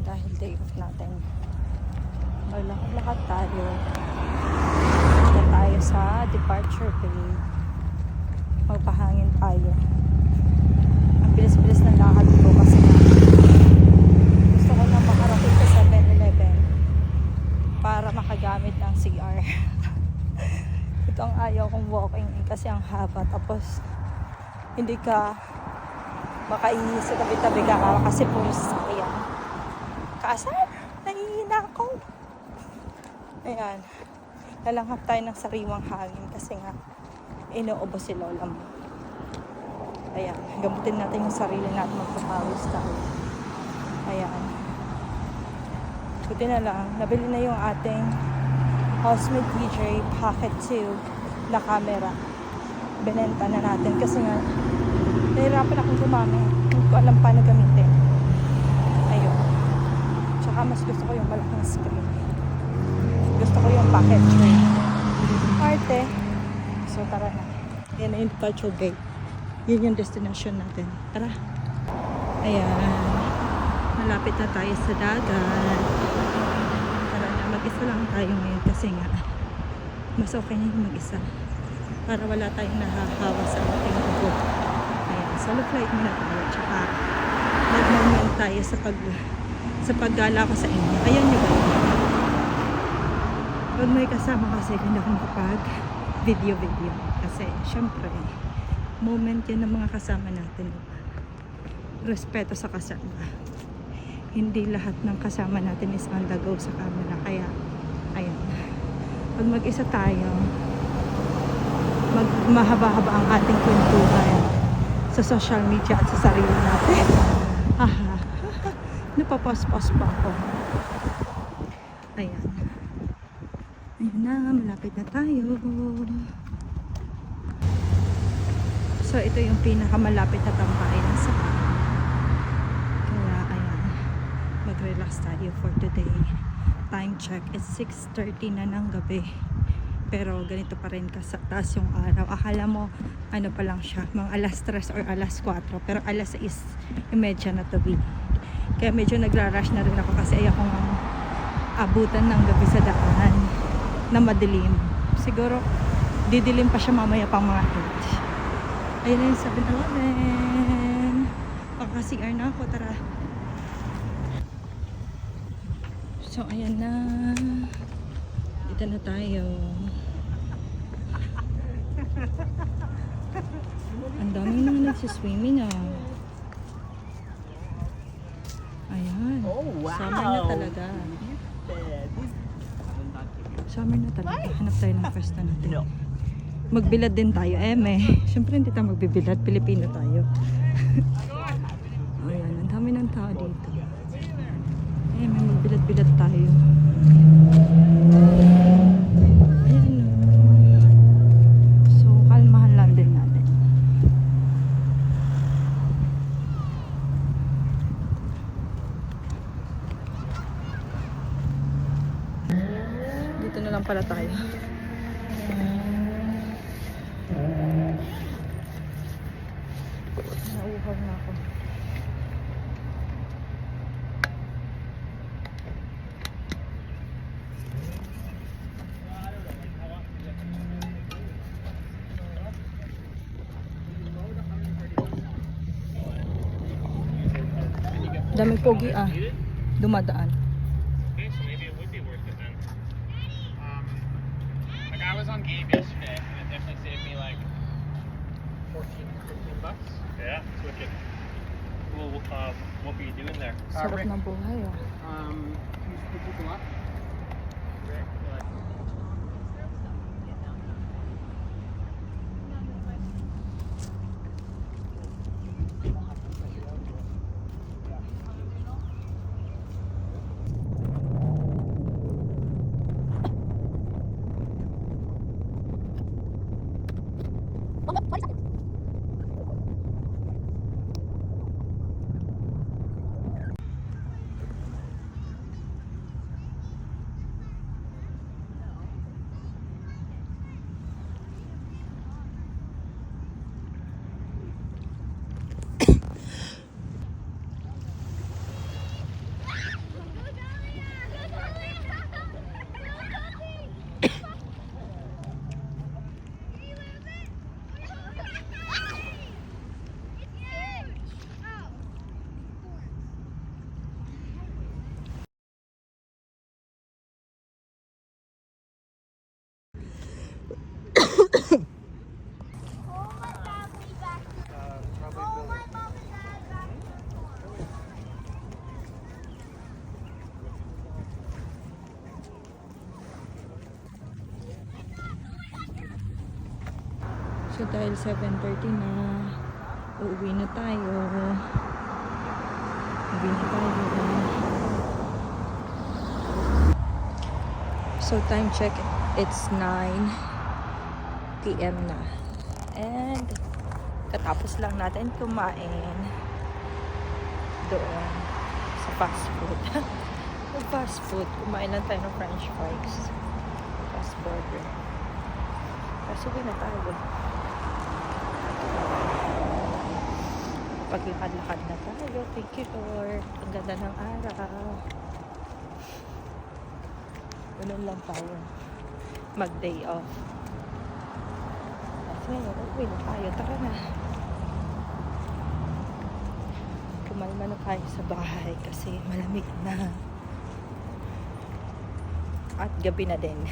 dahil day off natin. Maglakad-lakad tayo. Punta tayo sa departure bay. Magpahangin tayo. Ang bilis-bilis ng lakad ko kasi gusto ko na makarating sa 7-Eleven para makagamit ng CR. Ito ang ayaw kong walking kasi ang haba, tapos hindi ka makaihi sa tabi-tabi ka kasi puro sasakyan. Kaasar, nahihina ako. Ayan, lalanghap tayo ng sariwang hangin kasi nga inuubos si lola mo. Ayan, gamutin natin yung sarili natin, magpapawis tayo. Ayan, buti na lang nabili na yung ating Osmo DJ Pocket 2 na camera. Binenta na natin kasi nga nahirapan akong gumamit, hindi ko alam paano gamitin. Ayun, tsaka mas gusto ko yung malaking screen, gusto ko yung pocket tray. Arte. So tara na, yan na yung departure gate, yun yung destination natin. Tara. Ayan, malapit na tayo sa dagat. Tara na, mag-isa lang tayo ngayon kasi nga mas okay na yung mag-isa para wala tayong nahahawa sa ating ugo. Ayan, solo flight muna tayo, tsaka nag-moment tayo sa paggala ko sa inyo. Ayan nyo ba? Pag may kasama kasi hindi ako makapag video kasi syempre moment yan ng mga kasama natin. Respeto sa kasama, hindi lahat ng kasama natin is on the go sa camera. Kaya ayan, pag mag-isa tayo, mahaba-haba ang ating kwentuhan sa social media at sa sarili natin. Napapos-pos pa ako. Ayan, ayun na, malapit na tayo. So ito yung pinakamalapit na tambayan sa akin. Kaya ayan, mag-relax tayo for today. Time check is 6:30 na ng gabi, pero ganito pa rin taas yung araw. Akala mo ano pa lang siya, mga alas 3 or alas 4, pero alas 6:30 na to be. Kaya medyo nagra-rush na rin ako kasi ayokong abutan ng gabi sa daan na madilim. Siguro didilim pa siya mamaya pang mga 8. Ayun na yung 7-Eleven. Pagka-CR na ako, tara. So ayan na, dito na tayo. Ang daming mga nagsiswimming ah. Ayan. Oh, wow. Summer na talaga. Summer na talaga. Hanap tayo ng pwesto natin. No. Magbilad din tayo. Siyempre hindi tayo magbibilad. Pilipino tayo. Ayan, ang dami ng tao dito. May magbilad-bilad tayo. Ayan o. So, kalmahan lang din natin. Dito na lang pala tayo. Nauuhaw na ako. Daming pogi dumadaan. Okay, so maybe it would be worth it then. Like I was on Game yesterday, and it definitely saved me like 14, 15 bucks. Yeah, it's wicked. Well, what were you doing there? Sarap Rick, ng buhay can you speak people up? Rick, So dahil 7:30 na, uuwi na tayo. Uuwi na tayo. So time check, it's 9 PM na. And katapos lang natin kumain doon sa fast food. Sa fast food, kumain lang tayo ng french fries. Fast burger. Tapos uwi na tayo. Paglakad-lakad na tayo. Thank you, Lord. Ang ganda ng araw. Ganun lang tayo. Mag-day off. At ngayon, uwi na tayo. Tara na. Kumalma na tayo sa bahay kasi malamig na. At gabi na din.